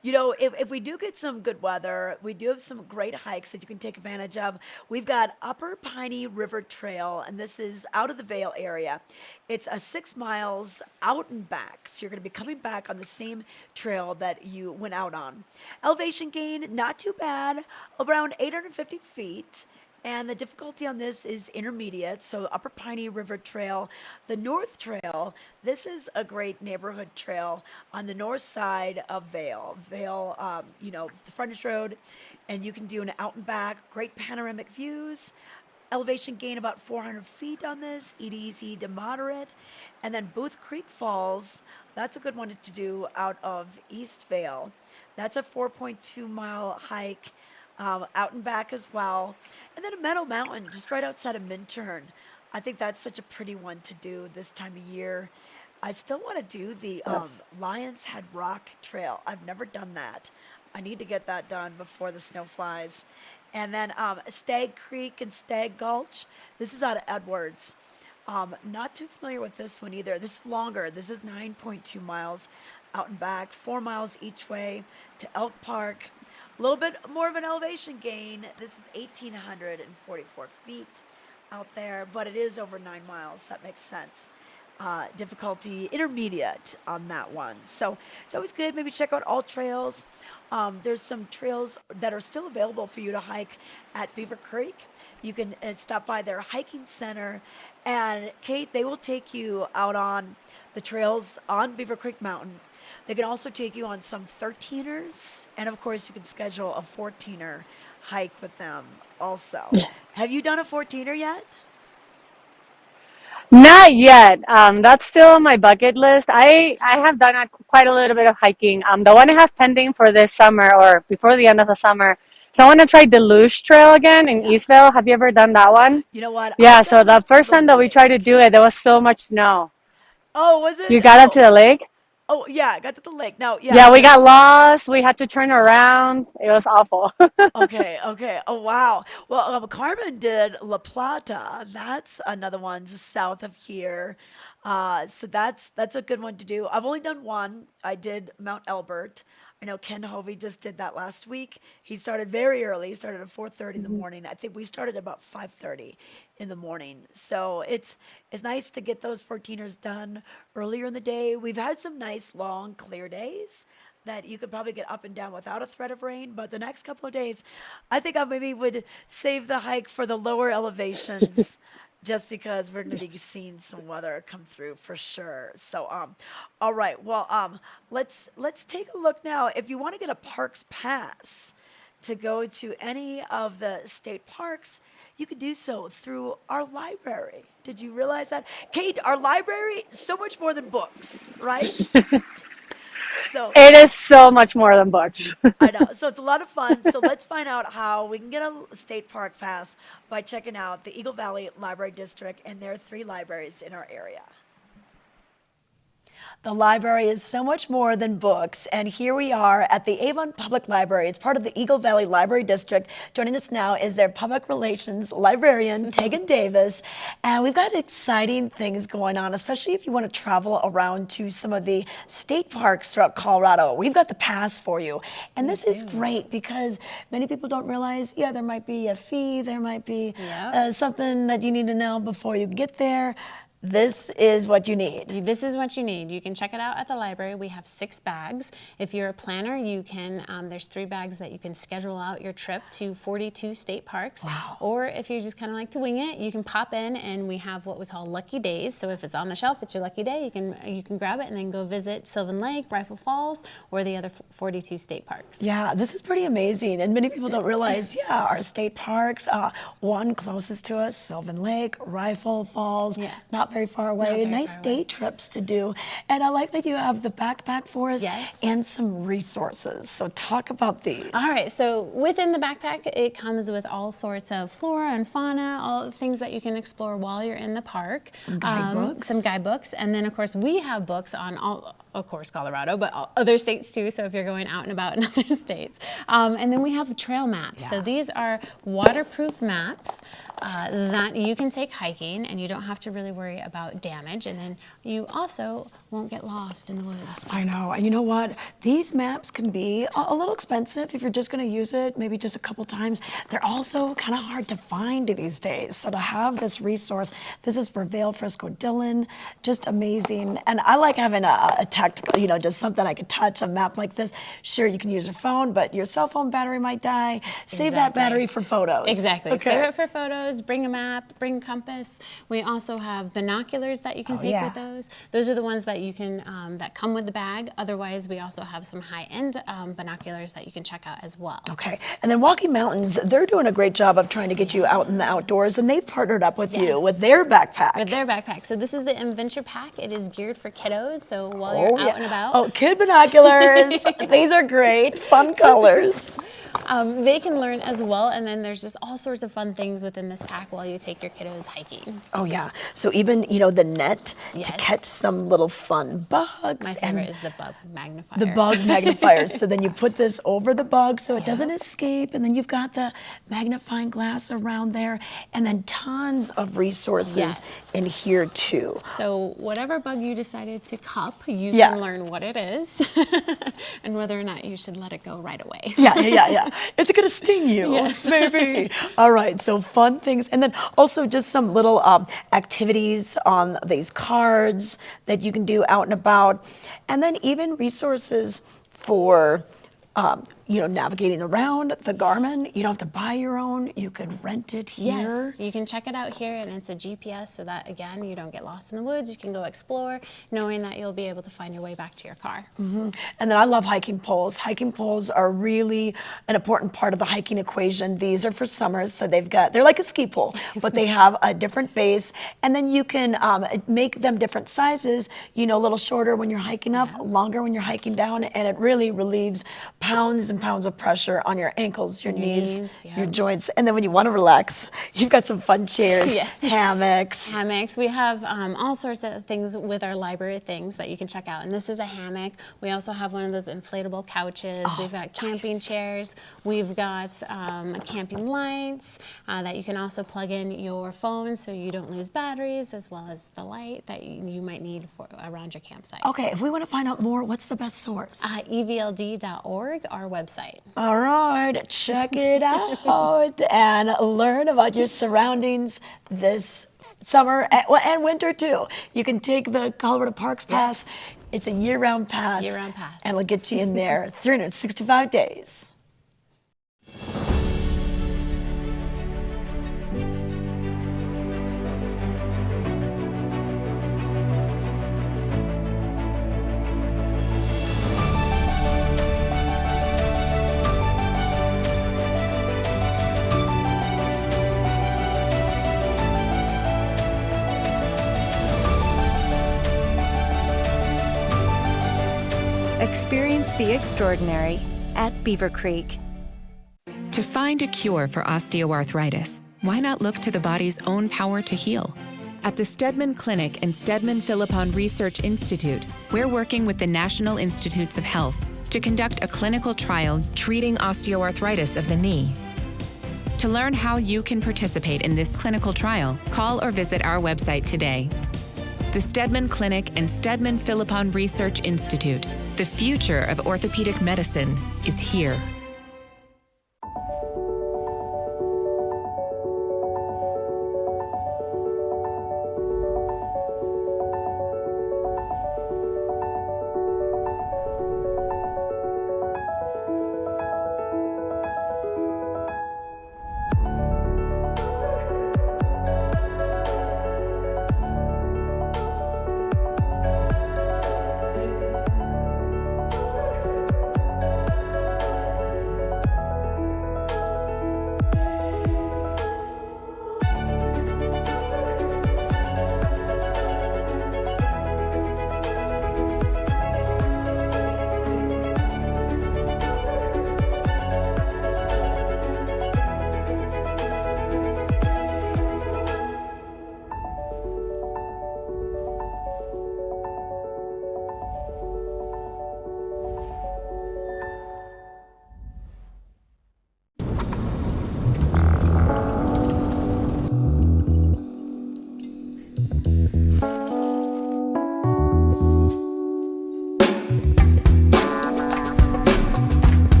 you know, if we do get some good weather, we do have some great hikes that you can take advantage of. We've got Upper Piney River Trail, and this is out of the Vail area. It's a 6 miles out and back. So you're going to be coming back on the same trail that you went out on. Elevation gain, not too bad, around 850 feet. And the difficulty on this is intermediate. So Upper Piney River Trail, the North Trail, this is a great neighborhood trail on the north side of Vail. Vail, you know, the frontage road, and you can do an out and back, great panoramic views. Elevation gain about 400 feet on this, easy to moderate. And then Booth Creek Falls, that's a good one to do out of East Vail. That's a 4.2 mile hike, out and back as well. And then a Meadow Mountain, just right outside of Minturn. I think that's such a pretty one to do this time of year. I still want to do the Lions Head Rock Trail. I've never done that. I need to get that done before the snow flies. And then Stag Creek and Stag Gulch. This is out of Edwards. Not too familiar with this one either. This is longer. This is 9.2 miles out and back, 4 miles each way to Elk Park. A little bit more of an elevation gain. This is 1,844 feet out there, but it is over 9 miles. That makes sense. Difficulty intermediate on that one. So it's always good. Maybe check out all trails. There's some trails that are still available for you to hike at Beaver Creek. You can stop by their hiking center, and Kate, they will take you out on the trails on Beaver Creek Mountain. They can also take you on some 13ers, and of course, you can schedule a 14er hike with them also. Have you done a 14er yet? Not yet. That's still on my bucket list. I have done quite a little bit of hiking. The one I have pending for this summer or before the end of the summer. So I want to try Deluge Trail again in Eastvale. Have you ever done that one? You know what? Yeah. I've So done the first the time that we tried to lake. do it, there was so much snow. Oh, was it? You got up to the lake? Oh yeah, I got to the lake. Now, yeah. Yeah, we got lost. We had to turn around. It was awful. Okay, okay. Oh, wow. Well, Carmen did La Plata. That's another one just south of here. So that's a good one to do. I've only done one. I did Mount Elbert. I know Ken Hovey just did that last week. He started very early. He started at 4:30 in the morning. I think we started about 5:30 in the morning. So it's nice to get those 14ers done earlier in the day. We've had some nice long clear days that you could probably get up and down without a threat of rain. But the next couple of days, I think I maybe would save the hike for the lower elevations, just because we're going to be seeing some weather come through for sure. So, all right. Well, let's take a look now. If you want to get a parks pass to go to any of the state parks, you could do so through our library. Did you realize that? Kate, our library, so much more than books, right? So It is so much more than books. I know. So it's a lot of fun. So let's find out how we can get a state park pass by checking out the Eagle Valley Library District, and there are 3 libraries in our area. The library is so much more than books, and here we are at the Avon Public Library. It's part of the Eagle Valley Library District. Joining us now is their public relations librarian, Tegan Davis, and we've got exciting things going on, especially if you want to travel around to some of the state parks throughout Colorado. We've got the pass for you, and this is great because many people don't realize, yeah, there might be a fee, there might be something that you need to know before you get there. This is what you need. This is what you need. You can check it out at the library. We have 6 bags. If you're a planner, you can, there's 3 bags that you can schedule out your trip to 42 state parks. Wow. Or if you just kind of like to wing it, you can pop in and we have what we call lucky days. So if it's on the shelf, it's your lucky day. You can grab it and then go visit Sylvan Lake, Rifle Falls, or the other 42 state parks. Yeah, this is pretty amazing. And many people don't realize, yeah, our state parks, one closest to us, Sylvan Lake, Rifle Falls, not very far away. Nice day trips to do. And I like that you have the backpack for us and some resources. So talk about these. All right, so within the backpack, it comes with all sorts of flora and fauna, all the things that you can explore while you're in the park. Some guidebooks. And then, of course, we have books on all, of course, Colorado, but other states too, so if you're going out and about in other states. And then we have trail maps. So these are waterproof maps that you can take hiking, and you don't have to really worry about damage, and then you also won't get lost in the woods. I know, and you know what? These maps can be a little expensive if you're just going to use it maybe just a couple times. They're also kind of hard to find these days, so to have this resource, this is for Vail, Frisco, Dillon, just amazing. And I like having a tactical, just something I could touch, a map like this. Sure, you can use your phone, but your cell phone battery might die. Save that battery for photos. Exactly. Okay. Save it for photos, bring a map, bring a compass. We also have binoculars that you can take with those. Those are the ones that you can, that come with the bag. Otherwise, we also have some high-end binoculars that you can check out as well. Okay. And then Walking Mountains, they're doing a great job of trying to get you out in the outdoors, and they've partnered up with you with their backpack. With their backpack. So this is the Adventure Pack. It is geared for kiddos, so while you're out and about. Oh, kid binoculars. These are great. Fun colors. They can learn as well, and then there's just all sorts of fun things within this pack while you take your kiddos hiking. Oh yeah, so even the net to catch some little fun bugs. My favorite is the bug magnifier. The bug magnifiers. So then you put this over the bug so it doesn't escape, and then you've got the magnifying glass around there, and then tons of resources in here too. So whatever bug you decided to cup, you can learn what it is and whether or not you should let it go right away. Yeah. Is it going to sting you? Yes. Maybe. All right, so fun things. And then also just some little activities on these cards that you can do out and about. And then even resources for navigating around the Garmin. You don't have to buy your own. You could rent it here. Yes, you can check it out here, and it's a GPS, so that, again, you don't get lost in the woods. You can go explore, knowing that you'll be able to find your way back to your car. Mm-hmm. And then I love hiking poles. Hiking poles are really an important part of the hiking equation. These are for summers, so they're like a ski pole, but they have a different base, and then you can make them different sizes, a little shorter when you're hiking up, longer when you're hiking down, and it really relieves pounds and and pounds of pressure on your ankles, your knees, yeah. your joints. And then when you want to relax, you've got some fun chairs, Yes. hammocks. Hammocks. We have all sorts of things with our library things that you can check out. And this is a hammock. We also have one of those inflatable couches. We've got camping chairs. We've got camping lights that you can also plug in your phone so you don't lose batteries, as well as the light that you might need for around your campsite. Okay, if we want to find out more, what's the best source? evld.org, our website. All right, check it out and learn about your surroundings this summer and winter too. You can take the Colorado Parks Pass. Yes. It's a year-round pass. Year-round pass. And it'll get you in there 365 days. Experience the extraordinary at Beaver Creek. To find a cure for osteoarthritis, why not look to the body's own power to heal? At the Steadman Clinic and Steadman Philippon Research Institute, we're working with the National Institutes of Health to conduct a clinical trial treating osteoarthritis of the knee. To learn how you can participate in this clinical trial, call or visit our website today. The Steadman Clinic and Steadman Philippon Research Institute. The future of orthopedic medicine is here.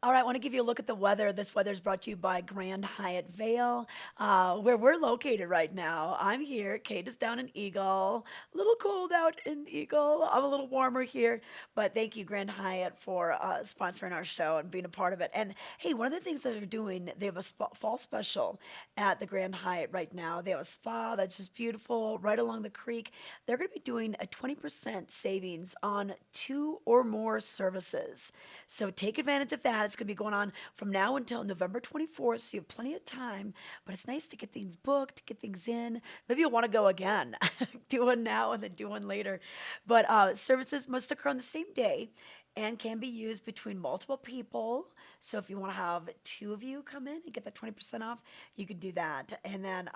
All right, I want to give you a look at the weather. This weather is brought to you by Grand Hyatt Vail, where we're located right now. I'm here. Kate is down in Eagle. A little cold out in Eagle. I'm a little warmer here, but thank you, Grand Hyatt, for sponsoring our show and being a part of it. And hey, one of the things that they're doing, they have a fall special at the Grand Hyatt right now. They have a spa that's just beautiful right along the creek. They're going to be doing a 20% savings on 2 or more services. So take advantage of that. It's going to be going on from now until November 24th, so you have plenty of time. But it's nice to get things booked, to get things in. Maybe you'll want to go again. Do one now and then do one later. But services must occur on the same day. and can be used between multiple people. So if you want to have two of you come in and get that 20% off, you can do that. And then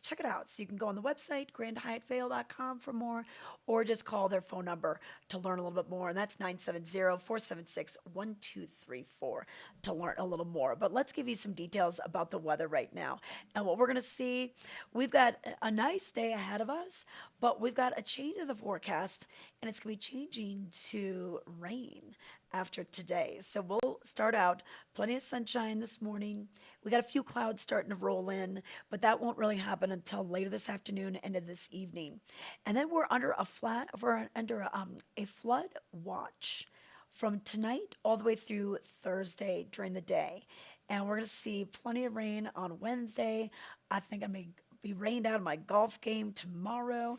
check it out. So you can go on the website, grandhyattvail.com for more, or just call their phone number to learn a little bit more. And that's 970-476-1234 to learn a little more. But let's give you some details about the weather right now. And what we're going to see, we've got a nice day ahead of us, but we've got a change of the forecast, and it's going to be changing to rain after today. So we'll start out plenty of sunshine this morning. We got a few clouds starting to roll in, but that won't really happen until later this afternoon and into this evening. And then we're under a flood watch from tonight all the way through Thursday during the day. And we're going to see plenty of rain on Wednesday. I think I may be rained out of my golf game tomorrow.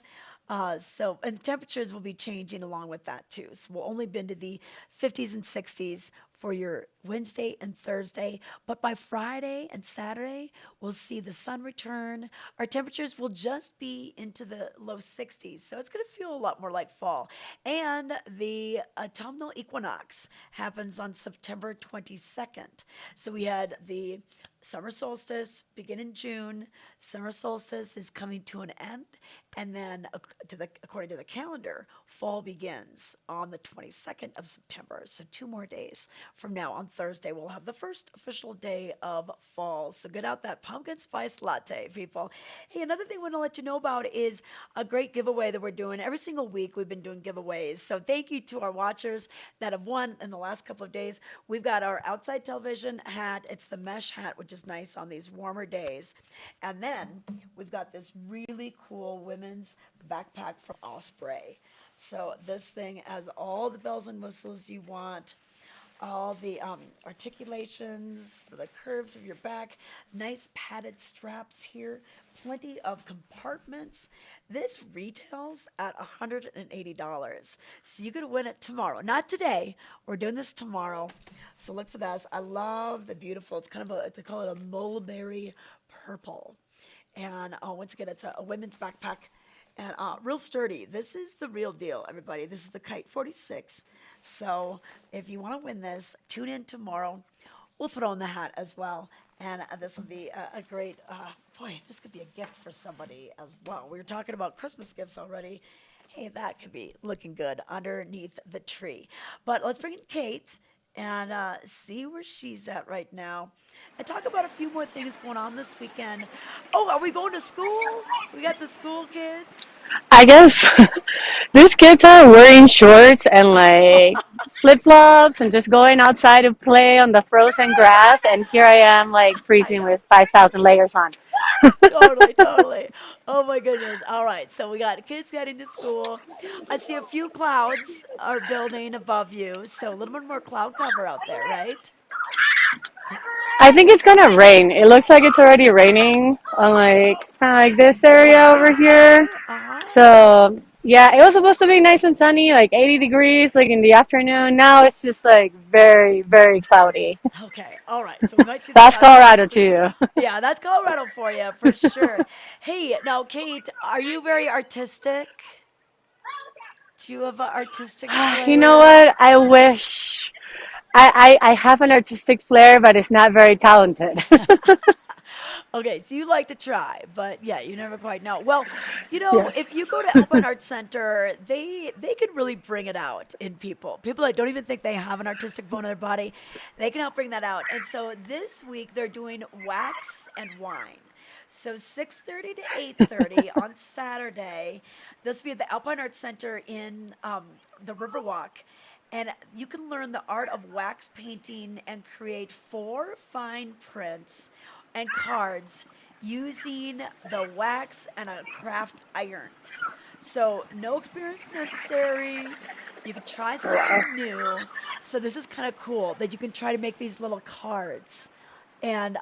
And the temperatures will be changing along with that too. So we'll only be into the 50s and 60s for your Wednesday and Thursday. But by Friday and Saturday, we'll see the sun return. Our temperatures will just be into the low 60s. So it's going to feel a lot more like fall. And the autumnal equinox happens on September 22nd. So we had the summer solstice begin in June. Summer solstice is coming to an end. And then, according to the calendar, fall begins on the 22nd of September. So 2 more days from now on Thursday, we'll have the first official day of fall. So get out that pumpkin spice latte, people. Hey, another thing I want to let you know about is a great giveaway that we're doing. Every single week, we've been doing giveaways. So thank you to our watchers that have won in the last couple of days. We've got our outside television hat. It's the mesh hat, which is nice on these warmer days. And then we've got this really cool women's backpack from Osprey. So this thing has all the bells and whistles you want, all the articulations for the curves of your back, nice padded straps here, plenty of compartments. This retails at $180. So you could win it tomorrow. Not today. We're doing this tomorrow. So look for this. I love the beautiful, it's kind of they call it a mulberry purple. And once again, it's a women's backpack and real sturdy. This is the real deal, everybody. This is the Kite 46. So if you want to win this, tune in tomorrow. We'll throw in the hat as well. And this will be a great, boy, this could be a gift for somebody as well. We were talking about Christmas gifts already. Hey, that could be looking good underneath the tree. But let's bring in Kate and see where she's at right now. And talk about a few more things going on this weekend. Oh, are we going to school? We got the school kids. I guess these kids are wearing shorts and like flip flops and just going outside to play on the frozen grass. And here I am, like freezing with 5,000 layers on. Totally, totally. Oh my goodness. All right. So we got kids heading to school. I see a few clouds are building above you. So a little bit more cloud cover out there, right? I think it's gonna rain. It looks like it's already raining on like kind of like this area over here. So yeah, it was supposed to be nice and sunny, like 80 degrees, like in the afternoon. Now it's just like very, very cloudy. Okay. All right. So we might see the That's clouds coming Colorado for you. too. Yeah, that's Colorado for you, for sure. Hey, now, Kate, are you very artistic? Do you have an artistic You know flair? what? I wish I have an artistic flair, but it's not very talented. Okay, so you like to try, but yeah, you never quite know. Well, you know, Yes. if you go to Alpine Arts Center, they can really bring it out in people. People that don't even think they have an artistic bone in their body, they can help bring that out. And so this week they're doing wax and wine. So 6:30 to 8:30 on Saturday. This will be at the Alpine Arts Center in the Riverwalk. And you can learn the art of wax painting and create 4 fine prints and cards using the wax and a craft iron. So no experience necessary. You can try something new. So this is kind of cool that you can try to make these little cards. And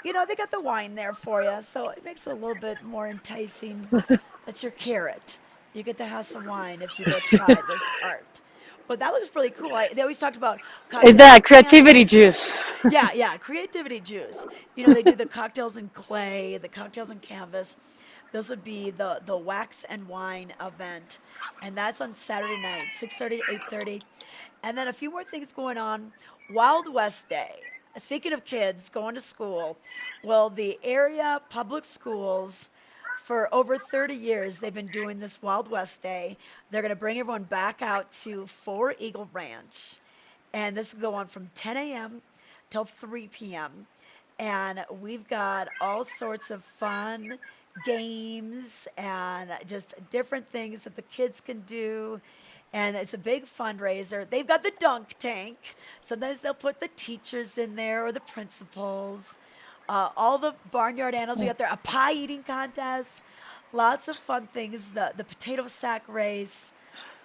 you know, they got the wine there for you, so it makes it a little bit more enticing. That's your carrot. You get to have some wine if you go try this art. But that looks really cool. They always talked about It's cocktails that and creativity canvas. juice. Yeah, yeah, creativity juice. You know, they do the cocktails in clay, the cocktails in canvas. Those would be the wax and wine event, and that's on Saturday night, 6:30 to 8:30. And then a few more things going on. Wild West Day. Speaking of kids going to school, well, the area public schools, for over 30 years, they've been doing this Wild West Day. They're going to bring everyone back out to Four Eagle Ranch. And this will go on from 10 a.m. till 3 p.m. And we've got all sorts of fun games and just different things that the kids can do. And it's a big fundraiser. They've got the dunk tank. Sometimes they'll put the teachers in there or the principals. All the barnyard animals. We got there a pie eating contest. Lots of fun things. The potato sack race.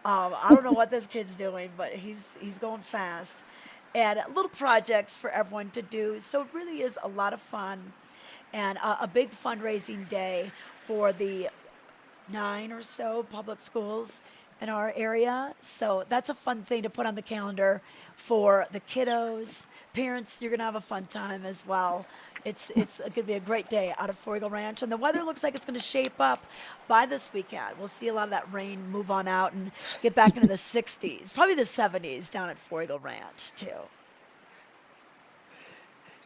I don't know what this kid's doing, but he's going fast. And little projects for everyone to do. So it really is a lot of fun and a big fundraising day for the 9 or so public schools in our area. So that's a fun thing to put on the calendar for the kiddos. Parents, you're going to have a fun time as well. It's going to be a great day out at Four Eagle Ranch. And the weather looks like it's going to shape up by this weekend. We'll see a lot of that rain move on out and get back into the 60s, probably the 70s down at Four Eagle Ranch, too.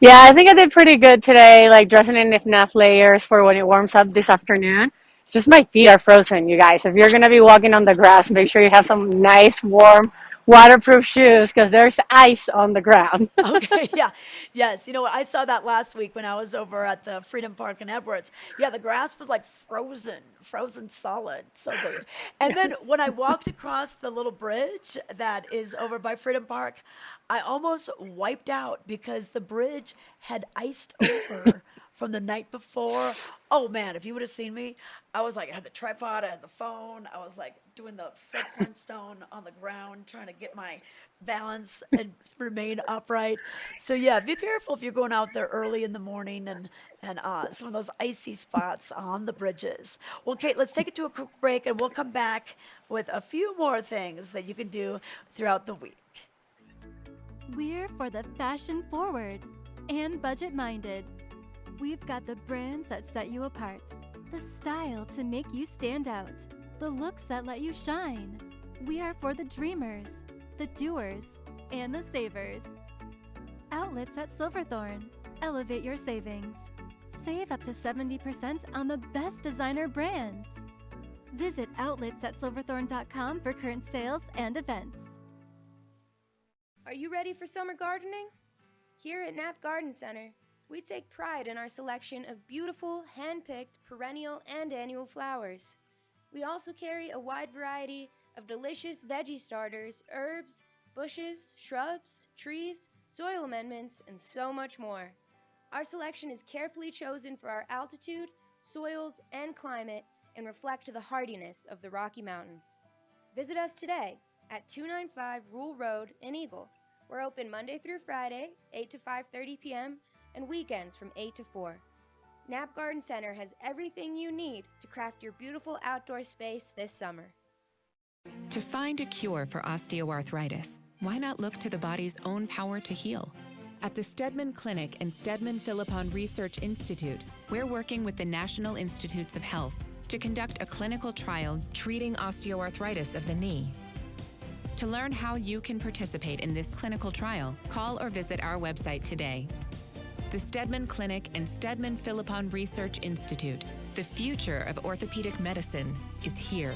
Yeah, I think I did pretty good today, like dressing in enough layers for when it warms up this afternoon. It's just my feet are frozen, you guys. If you're going to be walking on the grass, make sure you have some nice, warm, waterproof shoes because there's ice on the ground. Okay, yeah. Yes, you know what? I saw that last week when I was over at the Freedom Park in Edwards. Yeah, the grass was like frozen solid. And then when I walked across the little bridge that is over by Freedom Park, I almost wiped out because the bridge had iced over from the night before. Oh man, if you would have seen me, I was like, I had the tripod, I had the phone, I was like doing the Fred Flintstone on the ground, trying to get my balance and remain upright. So yeah, be careful if you're going out there early in the morning and some of those icy spots on the bridges. Well, Kate, let's take it to a quick break and we'll come back with a few more things that you can do throughout the week. We're for the fashion forward and budget minded. We've got the brands that set you apart, the style to make you stand out, the looks that let you shine. We are for the dreamers, the doers, and the savers. Outlets at Silverthorne. Elevate your savings. Save up to 70% on the best designer brands. Visit outletsatsilverthorne.com for current sales and events. Are you ready for summer gardening? Here at Knapp Garden Center, we take pride in our selection of beautiful, hand-picked, perennial and annual flowers. We also carry a wide variety of delicious veggie starters, herbs, bushes, shrubs, trees, soil amendments, and so much more. Our selection is carefully chosen for our altitude, soils, and climate and reflect the hardiness of the Rocky Mountains. Visit us today at 295 Rule Road in Eagle. We're open Monday through Friday, 8 to 5:30 p.m., and weekends from 8 to 4. Knapp Garden Center has everything you need to craft your beautiful outdoor space this summer. To find a cure for osteoarthritis, why not look to the body's own power to heal? At the Stedman Clinic and Stedman Philippon Research Institute, we're working with the National Institutes of Health to conduct a clinical trial treating osteoarthritis of the knee. To learn how you can participate in this clinical trial, call or visit our website today. The Stedman Clinic and Stedman Philippon Research Institute. The future of orthopedic medicine is here.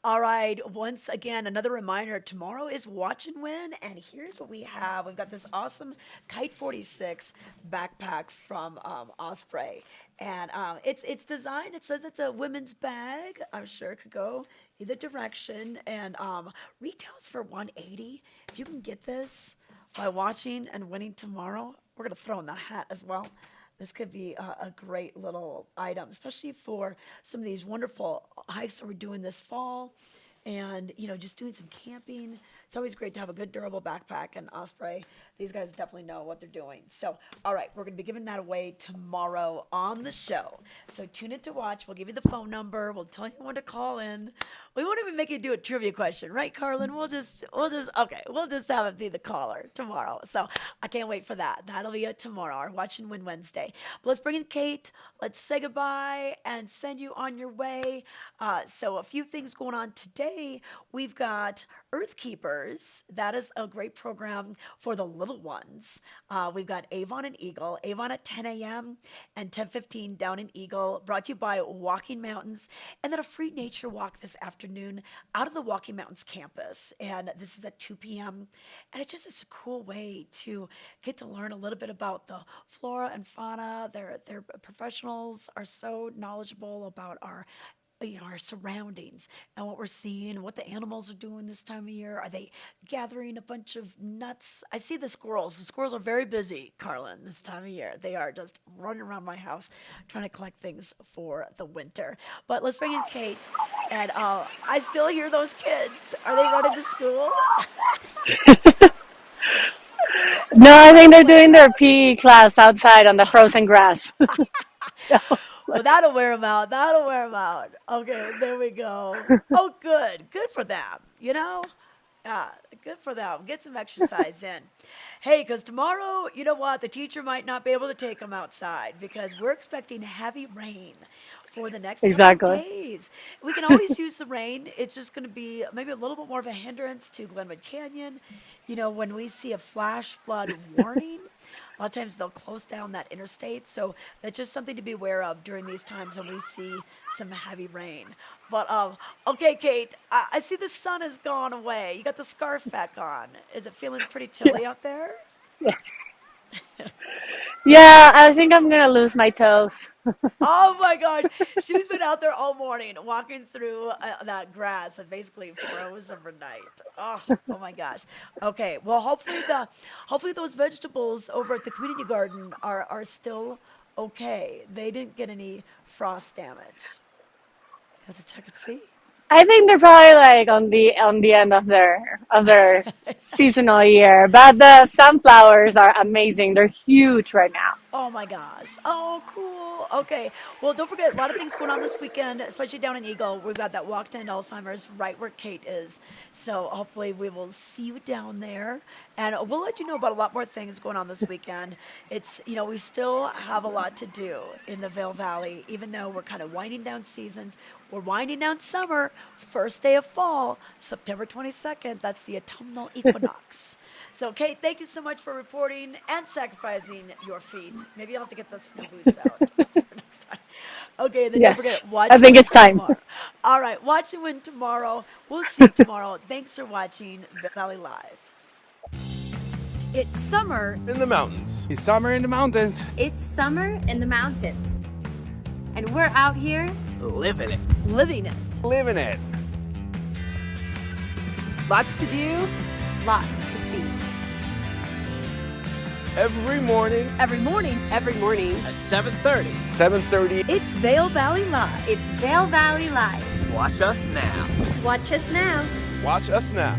All right, once again, another reminder, tomorrow is Watch and Win, and here's what we have. We've got this awesome Kite 46 backpack from Osprey, and it's designed, it says it's a women's bag. I'm sure it could go either direction, and retails for $180. If you can get this by watching and winning tomorrow, we're going to throw in the hat as well. This could be a great little item, especially for some of these wonderful hikes that we're doing this fall and, you know, just doing some camping. It's always great to have a good durable backpack, and Osprey, these guys definitely know what they're doing. So, all right, we're going to be giving that away tomorrow on the show. So tune in to watch. We'll give you the phone number. We'll tell you when to call in. We won't even make you do a trivia question, right, Carlin? We'll just have it be the caller tomorrow. So I can't wait for that. That'll be it tomorrow, our Watch and Win Wednesday. But let's bring in Kate. Let's say goodbye and send you on your way. So a few things going on today. We've got Earth Keepers. That is a great program for the little ones. We've got Avon and Eagle. Avon at 10 a.m. and 10:15 down in Eagle, brought to you by Walking Mountains. And then a free nature walk this afternoon out of the Walking Mountains campus. And this is at 2 p.m. And it's a cool way to get to learn a little bit about the flora and fauna. Their professionals are so knowledgeable about our surroundings and what we're seeing, what the animals are doing this time of year. Are they gathering a bunch of nuts? I see the squirrels. The squirrels are very busy, Carlin, this time of year. They are just running around my house trying to collect things for the winter. But let's bring in Kate. And I still hear those kids. Are they running to school? No, I think they're doing their PE class outside on the frozen grass. Well, that'll wear them out. That'll wear them out. Okay, there we go. Oh, good. Good for them, Yeah, good for them. Get some exercise in. Hey, because tomorrow, you know what? The teacher might not be able to take them outside because we're expecting heavy rain for the next couple of days. We can always use the rain. It's just going to be maybe a little bit more of a hindrance to Glenwood Canyon. When we see a flash flood warning, a lot of times they'll close down that interstate. So that's just something to be aware of during these times when we see some heavy rain. But, okay, Kate, I see the sun has gone away. You got the scarf back on. Is it feeling pretty chilly out there? Yes. Yeah, I think I'm going to lose my toes. Oh my God. She's been out there all morning walking through that grass and basically froze overnight. Oh my gosh. Okay. Well, hopefully those vegetables over at the community garden are still okay. They didn't get any frost damage. You have to check and see. I think they're probably like on the end of their seasonal year. But the sunflowers are amazing. They're huge right now. Oh my gosh. Oh, cool. Okay. Well, don't forget, a lot of things going on this weekend, especially down in Eagle. We've got that walk to end Alzheimer's right where Kate is. So hopefully we will see you down there. And we'll let you know about a lot more things going on this weekend. It's, we still have a lot to do in the Vail Valley, even though we're kind of winding down seasons. We're winding down summer, first day of fall, September 22nd. That's the autumnal equinox. So, Kate, thank you so much for reporting and sacrificing your feet. Maybe you'll have to get the snow boots out for next time. Okay, then don't forget, watch. I think it's time. Tomorrow. All right, watch and win tomorrow. We'll see you tomorrow. Thanks for watching Valley Live. It's summer in the mountains. It's summer in the mountains. It's summer in the mountains. And we're out here Living it. Living it. Living it. Lots to do, lots to see. Every morning. Every morning. Every morning. At 7:30. 7:30. It's Vail Valley Live. It's Vail Valley Live. Watch us now. Watch us now. Watch us now.